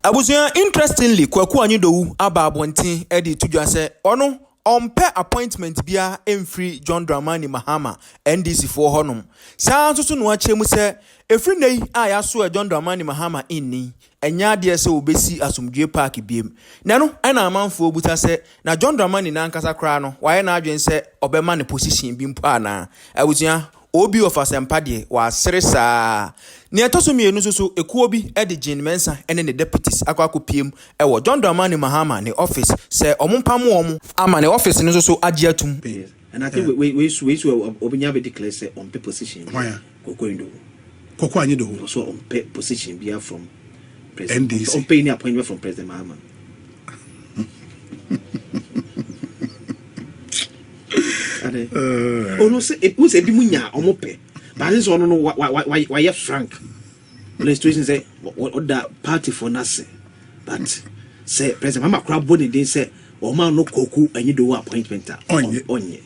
Abusia interestingly Koku Anyidohu ababontin edi tudwa se ono ompe appointment bia emfree John Dramani Mahama NDC for honum. Saa nso no achemu se efri nei a yaso John Dramani Mahama inni enya de se obesi Asomdwee Park biem. Na no ana amanfo obuta se na John Dramani na nkasa kra no waye na adwen se obema ne position bi mpa na abusia obi of asempade wa seresa ne etosomienu so ekuo bi edigin mensa ene ne deputies akwakopiem ewo John Dramani Mahama ne office se omompam omo ama ne office no so age atum. And I think we obinya be declare say on pay position Koku Anyidohu so on pay position be from president NDC. On pay any appointment from President Mahama. Oh no, say it was a bimunya omope. But this one no why frank. The situation say what that party for nothing. But say President Mahama crab body they say o man no Koku Anyidohu appointment onye.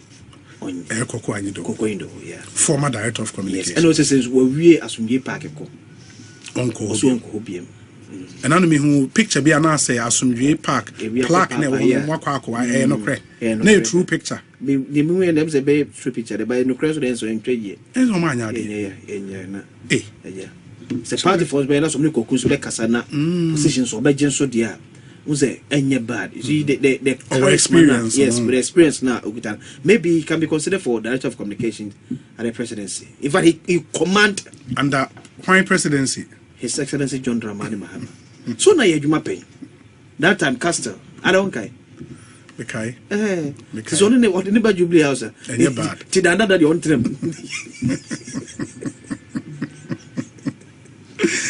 Koku Anyidohu, yeah. Former director of communication. Yes, and also says we Asomdwee Park ko. Onko Obinim. And I who picture be an say Asomdwee Park plaque ne wo no kre. Na true picture. The me and them say be true picture the by no kre so den so en trade ye. Enzo ma nya de. Yeah na. Yeah. Say party force be na so many Koku so be kasa na position so be gen so dia. Uze enye bad. You see the experience. Yes, but the experience now maybe he can be considered for director of communication at the presidency. In fact, he command under why presidency? His Excellency John Dramani Mahama. So na yejuma pen. That time Castle. I don't care. Okay. So only what anybody jubilee house. Enye bad. Tidanda that you on trim.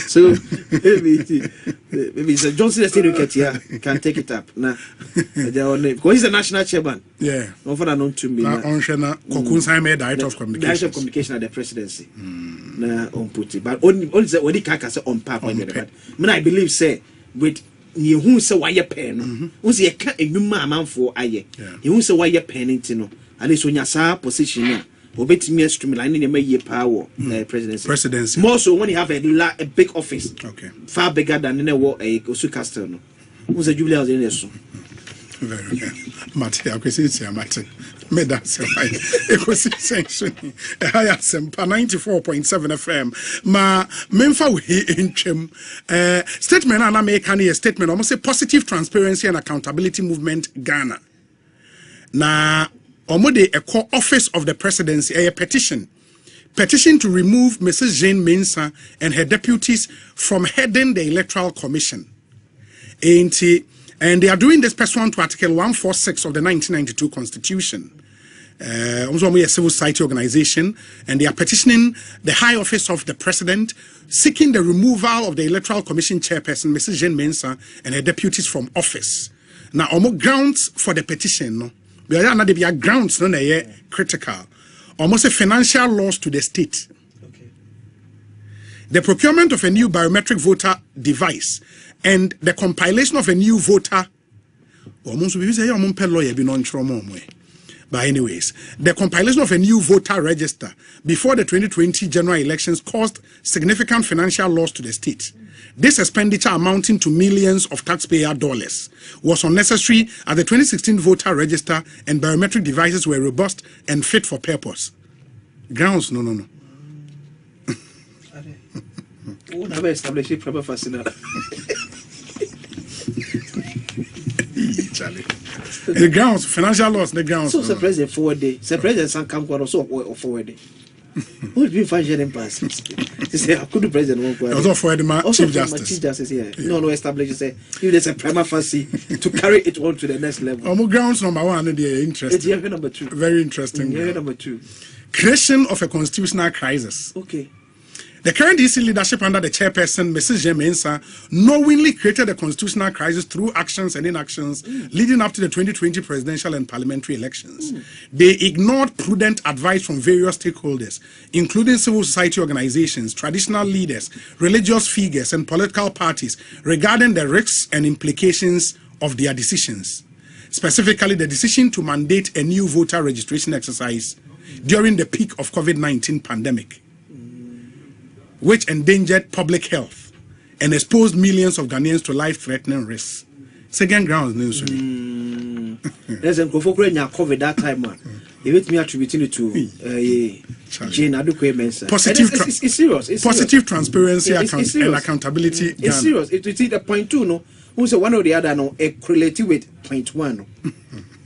So maybe it's a Johnson Estate here can take it up now. Because he's the national chairman. Yeah. No for known to me. Koku director of communication. Director of communication at the presidency. Na on put it. But only say when can say on park when but I believe say with you who say why pen. Who say can enuma amanfo aye. You who say why pen ntino. At least when you sa position obetimi streamline in your power presidency. More so when you have a big office. Okay. Far bigger than in a Osu Castle. No. Who's a jubilee in this? Very good. Mate, I can see Mate. Meda Sempai. Ecosystem. I am Sempa 94.7 FM. Ma Memfa we in Chem. Statement and American a statement almost say positive transparency and accountability movement Ghana. Na Omode a core office of the presidency a petition to remove Mrs. Jane Mensah and her deputies from heading the Electoral Commission. And they are doing this pursuant to Article 146 of the 1992 Constitution. Also, we are a civil society organization, and they are petitioning the High Office of the President, seeking the removal of the Electoral Commission chairperson, Mrs. Jane Mensah, and her deputies from office. Now, almost grounds for the petition, no? There are grounds no critical. Almost a financial loss to the state. Okay. The procurement of a new biometric voter device and the compilation of a new voter. But anyways, the compilation of a new voter register before the 2020 general elections caused significant financial loss to the state. This expenditure amounting to millions of taxpayer dollars was unnecessary as the 2016 voter register and biometric devices were robust and fit for purpose. Grounds, no. Never established proper facility. The grounds, financial loss, the grounds. So, President forward day. President San Camco also forward day. Who will be functioning past? They say, I couldn't President one also forward the Chief Justice. Chief Justice here. No, established. Say, if there's a prima facie to carry it on to the next level. Grounds number one, they're interesting. It's number two. Very interesting. Number two. Creation of a constitutional crisis. Okay. The current EC leadership under the chairperson, Mrs. Jane Mensah, knowingly created a constitutional crisis through actions and inactions leading up to the 2020 presidential and parliamentary elections. They ignored prudent advice from various stakeholders, including civil society organizations, traditional leaders, religious figures, and political parties regarding the risks and implications of their decisions. Specifically, the decision to mandate a new voter registration exercise during the peak of COVID-19 pandemic, which endangered public health and exposed millions of Ghanaians to life-threatening risks. Second grounds news. There's a COVID that time one. They with me attributing it to Jane Adukwe Mensa. It's serious. It's positive transparency and accountability. It's serious. It is the point two, no. Who's one or the other, no, correlated with point one.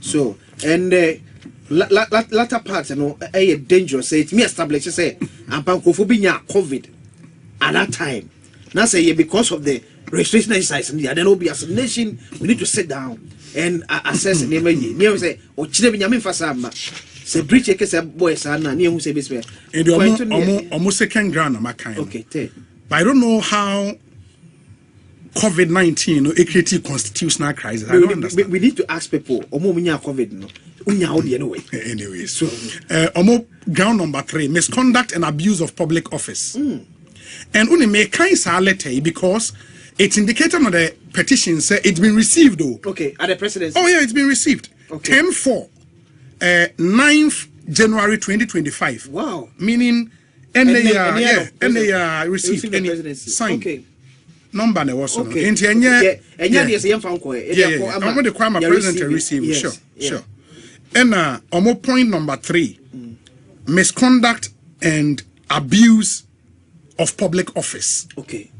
So, and latter parts, you know, a dangerous. Say it me established, say, and Pankophobia COVID at that time. Now say, because of the registration exercise, and then will be as a nation, we need to sit down and assess the name. Near say, or Chilean Fasama. Say, breach a case of boys, and near who say this way. And almost second ground, my kind. Okay, but I don't know how COVID-19 created constitutional crisis. I don't understand. We need to ask people, COVID, no. Anyway, so ground number 3, misconduct and abuse of public office. And only make kind letter because it's indicated on the petition say it's been received though. Okay, at the presidency. Oh yeah, it's been received. Okay. 10-4, 9th January 2025. Wow. Meaning and they received any signed. Okay. Number ne was okay. And I'm going to call my president to receive. Yes. Sure. And point number 3, misconduct and abuse of public office. Okay.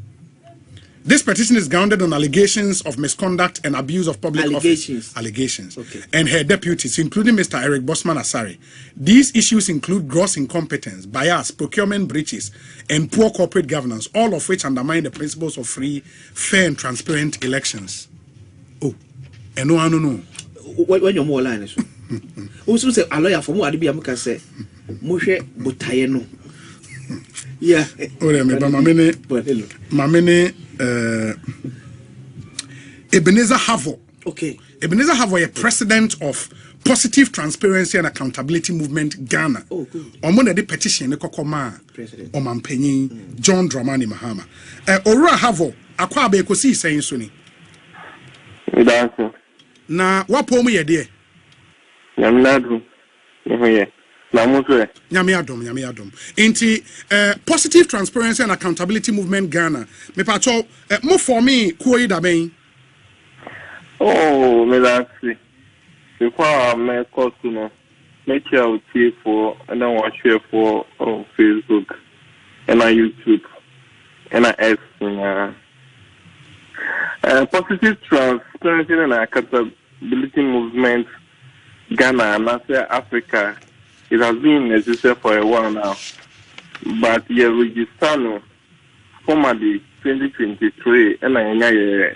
This petition is grounded on allegations of misconduct and abuse of public office. Allegations. Okay. And her deputies, including Mr. Eric Bosman Asare. These issues include gross incompetence, bias, procurement breaches, and poor corporate governance, all of which undermine the principles of free, fair, and transparent elections. Oh, and no. When you're more line, also say a lawyer from what I can say, Moshe Butayeno. Yeah. Mamene Ebenezer Havo. Okay. Ebenezer Havo, a president of Positive Transparency and Accountability Movement Ghana. Oh, good. Omone de petition ne kokoma President Omampenyin John Dramani Mahama. Ora Havo akwa be kosi sen so ni. Danso. Na wapo mu ye de. Nyamnadu. Yehoye. Nyame Adom. Inti Positive Transparency and Accountability Movement Ghana. Me pacho mo for me kuo da ben. Oh, me that's it. Before me course no. Me share for and then watch share for on Facebook and on YouTube and on X. Positive Transparency and Accountability Movement Ghana and Africa. It has been necessary for a while now, but you register formally 2023 and a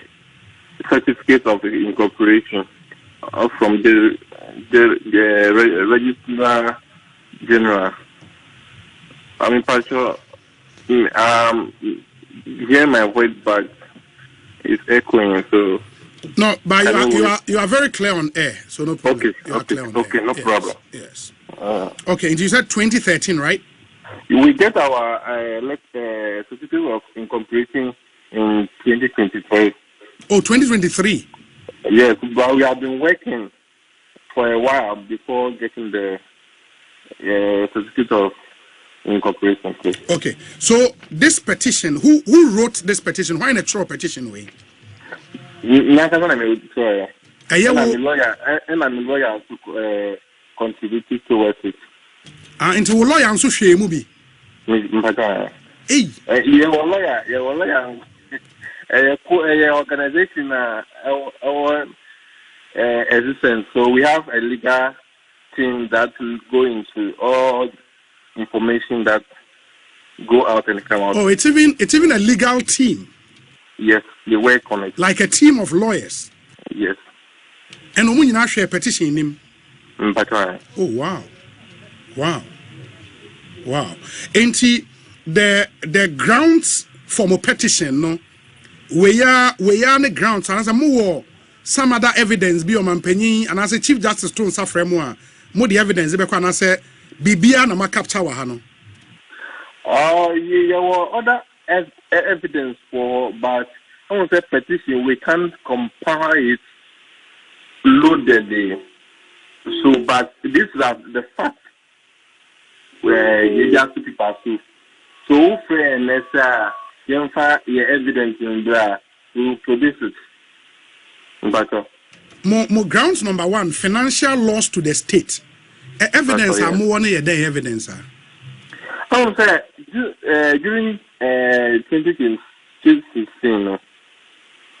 certificate of incorporation from the Registrar General. I mean, partial. Hear my voice, but it's echoing. So no, but you are very clear on air, so no problem. Okay, no problem. Yes. Okay, and you said 2013, right? We get our certificate of incorporation in 2023. Oh, 2023? Yes, but we have been working for a while before getting the certificate of incorporation. Please. Okay, so this petition, who wrote this petition? Why in a true petition way? I'm a lawyer to contributed towards it. Into a lawyer and so she movie. Hey, you're a lawyer. Organization our existence. So we have a legal team that will go into all information that go out and come out. Oh, it's even a legal team. Yes, they work on it. Like a team of lawyers. Yes. And when you now share a petition in him. Oh wow. Ain't the grounds for my petition, no? We are on the grounds and as a more some other evidence be on my penny and as a Chief Justice to suffer more the evidence be and I say Bibia na ma capture wahano. Oh, there were other evidence for, but I want to say petition we can't compare it loaded. So, but this is the fact where you just people so fairness your evidence in there, we will produce it. But More grounds number one, financial loss to the state. Evidence are more than a evidence. I would say during 2016,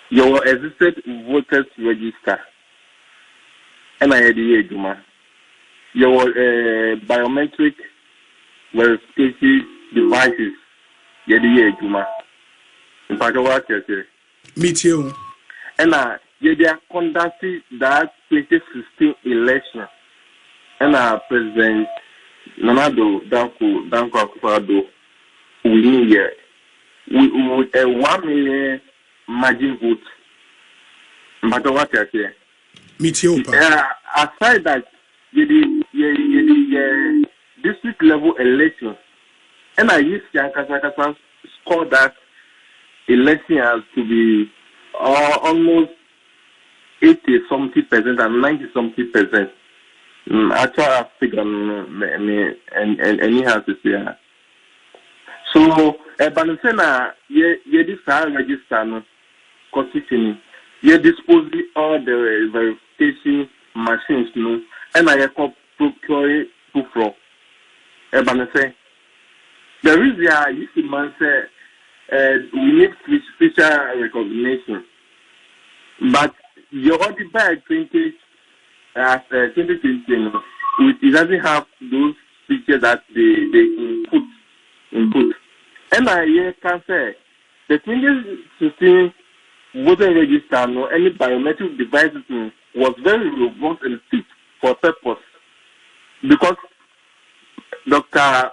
your existed voters register, and I had your biometric verification devices, in fact, what you say. Me too. And they are conducting that 2016 election, and President Nanado Danko Akufo-Addo winning here with a 1 million margin vote. But what you say? Me too. Aside that, the district level election, and I used to score that election as to be almost 80-something% and 90-something%. Actual figure, and he has to say. So, Banisena, ye this register no constitution, ye dispose all the verification machines no, and I have procure from. Banisena, the reason you see man say we need facial recognition, but you already buy 2020, it doesn't have those features that they input. And I can say the 2016 voter register no any biometric devices was very robust and fit for purpose because Dr.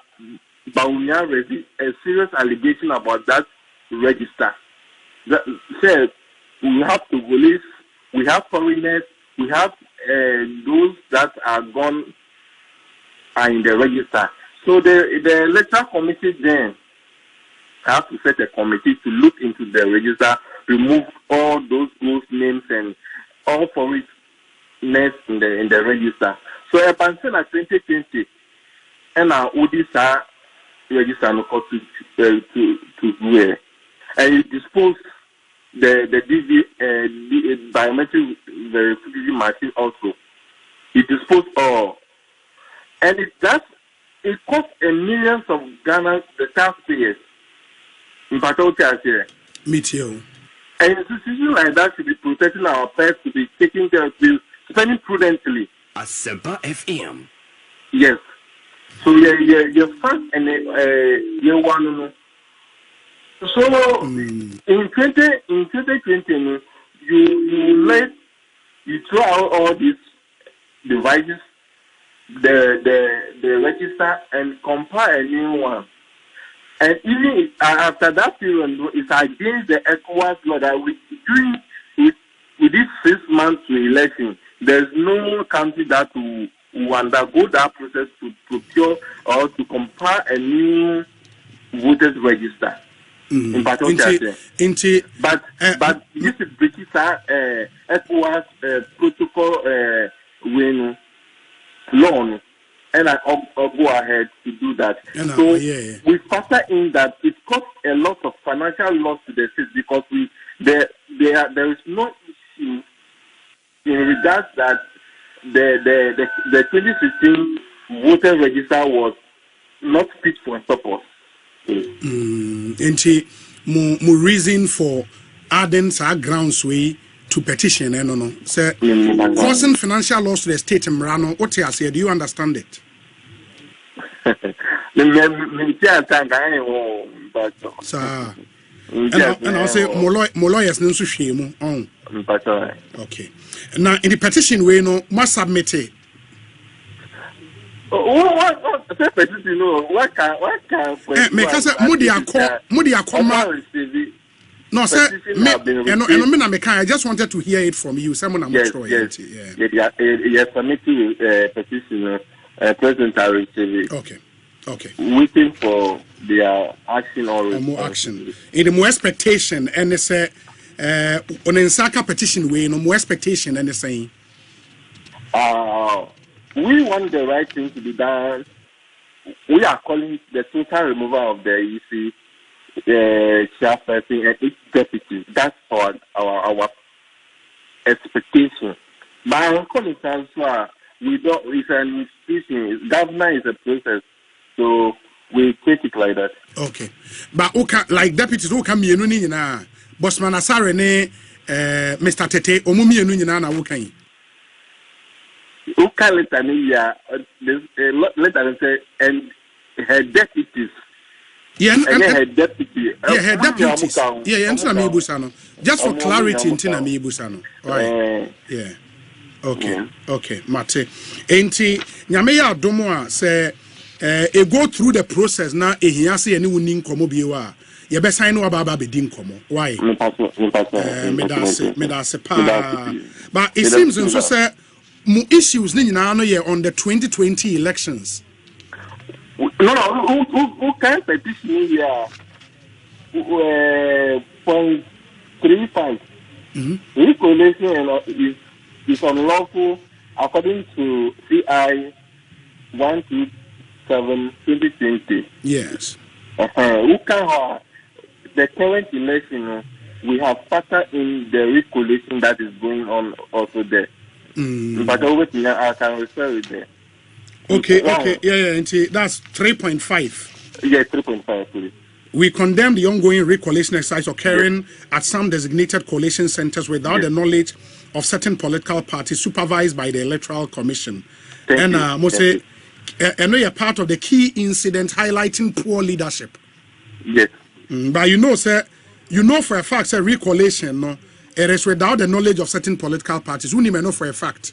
Bawumia raised a serious allegation about that register. That said, we have to police, we have foreigners, we have those that are gone are in the register. So the electoral committee then have to set a committee to look into the register, remove all those names and all foreigners in the register. So a person at 2020 and our Odisa register no cost to where and you dispose the biometric verification machine also. It dispose all, and it costs millions of Ghana the taxpayers. In fact, Me too. And institutions like that should be protecting our pets, to be taking care of this, spending prudently. Asempa FM. Yes. So your first and year one. So in 2020, you throw out all these devices, the register, and compile a new one. And even after that period, it's against the ECOWAS law that with this 6 months to election, there's no country that will undergo that process to procure or to compile a new voters register. In but this is British ECOWAS protocol law, and I'll go ahead to do that. We factor in that it costs a lot of financial loss to the state because there is no issue in regards that the 2016 voter register was not fit for purpose. More reason for adding our grounds way to petition, no. Say, causing financial loss to the state, Mrano, what you say, do you understand it? Sir, and I'll say, more lawyers, no shame. Okay. Now, in the petition, we know must submit it. What petition? What can? Because Mudia come. No, sir. I just wanted to hear it from you. Someone I'm sure. Yes, submitted petition. President I received. Okay. Waiting for their action or more action. In the more expectation, and they say, on the Nsaka petition way, no more expectation, and they saying. We want the right thing to be done. We are calling the total removal of the EC chairperson and each deputy. That's our expectation. But in Collins, we don't. It's an institution. Government is a process, so we take it like that. Okay, but okay, like deputies, who come here, no, Bossman Asare ne Mr. Tete, omumi enu nyina na wukan. Who can let her say and her deputies. Yeah, and her deputy. Yeah, her deputies. Yeah, enti na me busano. Just for clarity, enti na me busano. Right. Yeah. Okay, Mate. Enti nyame ya adomo a say e go through the process na ehia se ene woni nkomo biewa. Ye be sign no aba be di nkomo. Why? Me da se pa. But it seems so say mu issues ni nyina no ye on the 2020 elections. No, who can petition here? 0.35. Recollation is unlawful according to CI 127/2020. Yes. Who can the current election? We have factored in the recollation that is going on also there. But always I can refer it there. Okay, yeah, that's 3.5. Yeah, 3.5, please. We condemn the ongoing recollation exercise occurring at some designated collation centers without the knowledge of certain political parties supervised by the Electoral Commission. I know you're part of the key incident highlighting poor leadership. Yes. But sir, for a fact, sir, recollation, no, it is without the knowledge of certain political parties. Who may know for a fact?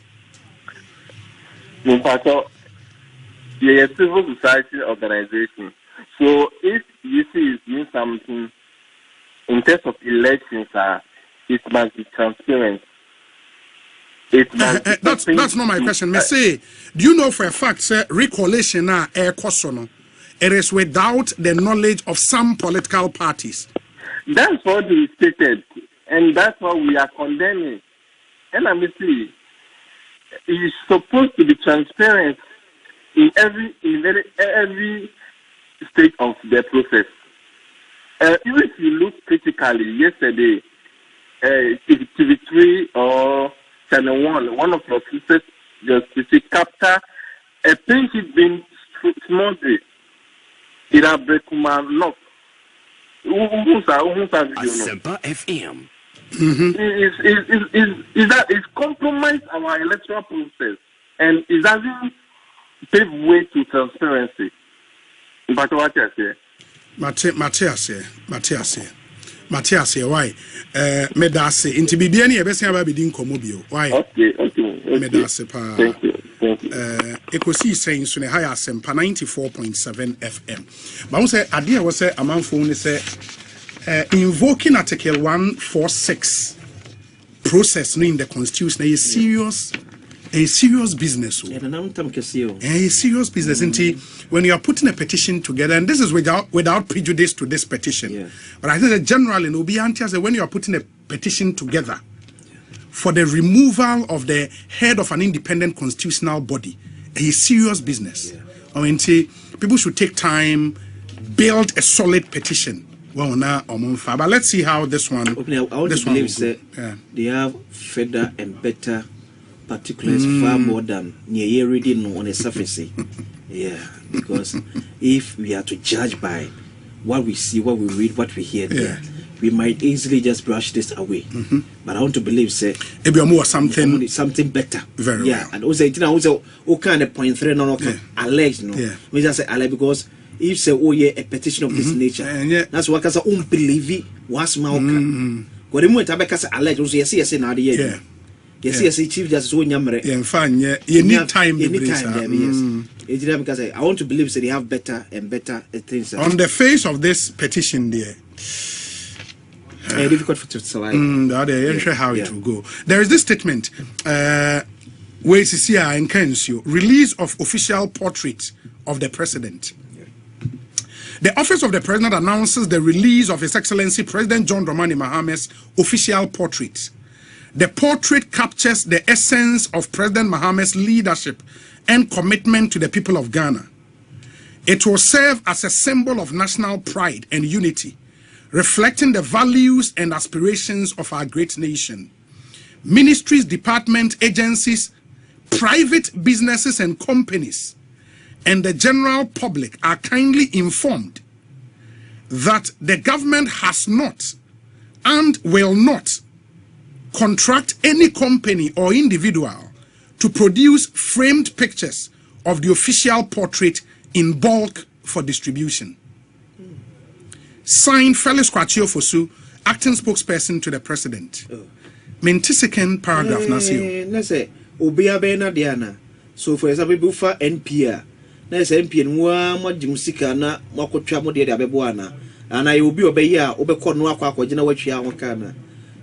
In fact, yeah, civil society organization. So if you see is doing something in terms of elections, it must be transparent. That's not my question. Me say, do you know for a fact, sir, recollation it is without the knowledge of some political parties? That's what we stated, and that's what we are condemning. And I'm saying, it's supposed to be transparent in every stage of the process. Even if you look critically, yesterday, TV3 or Channel 1 of your sisters just capture a thing she's been smothered in a Brekuma knock. Asempa FM. Is that it's compromised our electoral process and it doesn't pave way to transparency. But what I say? Matthias, why? Medase, into Bibiani, a best ever be din comobio. Why? Okay. Medase, Thank you. Ecosi saying soon a higher Sempa 94.7 FM. But I say, idea was a man phone say, invoking Article 146 process in the Constitution is serious business. A serious business. When you are putting a petition together, and this is without prejudice to this petition, but I think that generally in Obiantia, when you are putting a petition together for the removal of the head of an independent constitutional body, a serious business. I mean, people should take time, build a solid petition. Well, now, but let's see how this one. They have further and better particulars far more than near reading on a surface. Because if we are to judge by what we see, what we read, what we hear, we might easily just brush this away. But I want to believe, say, something better. Very well. And also, kind of point three, alleged, we just say alleged because if say, a petition of this nature, that's what I say, believe it was my What the moment I alleged, also, yes, now the Yes, Chief Justice Nyamere. You need time. Yes. Because I want to believe that they have better and better things. On the face of this petition, there, difficult to survive. How it will go. There is this statement. Where is here and release of official portrait of the president. The office of the president announces the release of His Excellency President John Dramani Mahama's official portrait. The portrait captures the essence of President Mahama's leadership and commitment to the people of Ghana. It will serve as a symbol of national pride and unity reflecting the values and aspirations of our great nation. Ministries, departments, agencies, private businesses and companies, and the general public are kindly informed that the government has not and will not contract any company or individual to produce framed pictures of the official portrait in bulk for distribution. Signed, Felix Kwachio Fosu, acting spokesperson to the president. Menti second paragraph, Nasio. Nase, Obia Bena Diana. So, for example, Bufa NPA. Nase NPA, Mwa Jimusika, na Makochamo de Abebuana. And I will be Obeya, Obekonwa, Jina, what you are Wakana.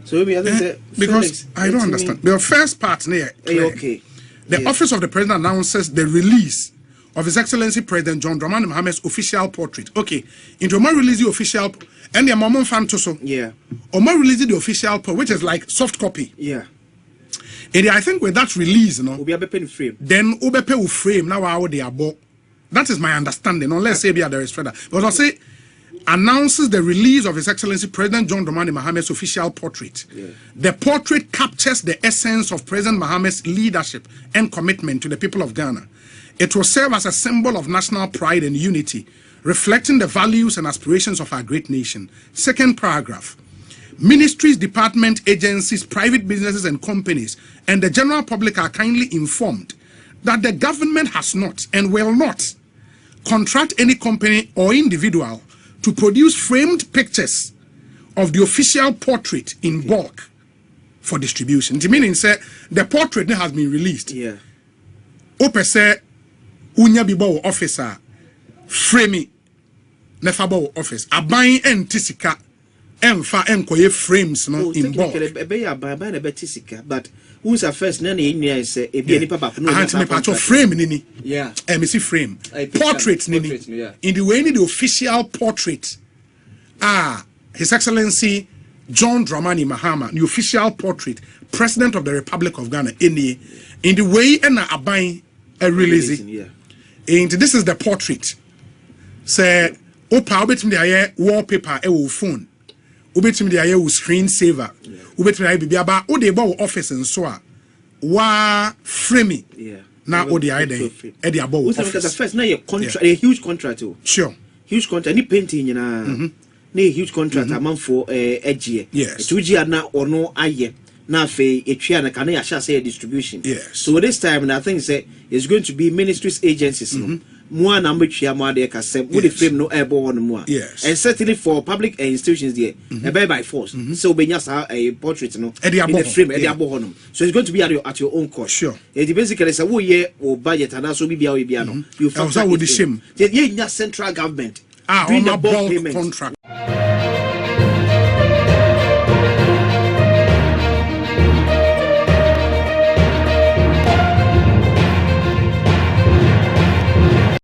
So, maybe I think because I don't understand. The first part there. Okay. The office of the president announces the release of His Excellency President John Dramani Mahama's official portrait. Okay, into Oma release the official, and the Mamon Fantoso. Yeah. Oma release the official, which is like soft copy. Yeah. And I think with that release, you know, frame. then Obepe will frame now how they are bought. That is my understanding. Unless say there is further, but I'll say announces the release of His Excellency President John Dramani Mahama's official portrait. Yeah. The portrait captures the essence of President Mahama's leadership and commitment to the people of Ghana. It will serve as a symbol of national pride and unity, reflecting the values and aspirations of our great nation. Second paragraph. Ministries, departments, agencies, private businesses and companies, and the general public are kindly informed that the government has not and will not contract any company or individual to produce framed pictures of the official portrait in bulk for distribution. The meaning say the portrait has been released. Yeah. Ope say unya bibo officer frame nefabo office aban entisika emfa enkoye frames no in bulk. But who's a first none in say e be nipa back no frame nini. Yeah. MC frame. Portrait nini. Yeah. In the way the official portrait His Excellency John Dramani Mahama, the official portrait, President of the Republic of Ghana, in the way and aban release. Yeah. And this is the portrait. Say, opa obetim de aye wallpaper e phone. Obetim de aye screen saver. Obetim de aye bibi aba o de bo office nso a wa frame. Yeah. Na o de aye dey e de abo office. First na contract, a huge contract. Sure. Huge contract ni painting na. Na huge contract amount for edge. Yes. 2G na ono aye. Na fe etwia na kana ya say distribution. Yes. So this time and I think say it's going to be ministries, agencies no. More number tria more there can say with the frame no airborne one more. Yes. And certainly for public institutions there by force. So be just a portrait no in the frame so it's going to be at your own cost. Sure. It basically say we year or budget and also be no you factor with the shame. Yeah, central government on a bulk contract.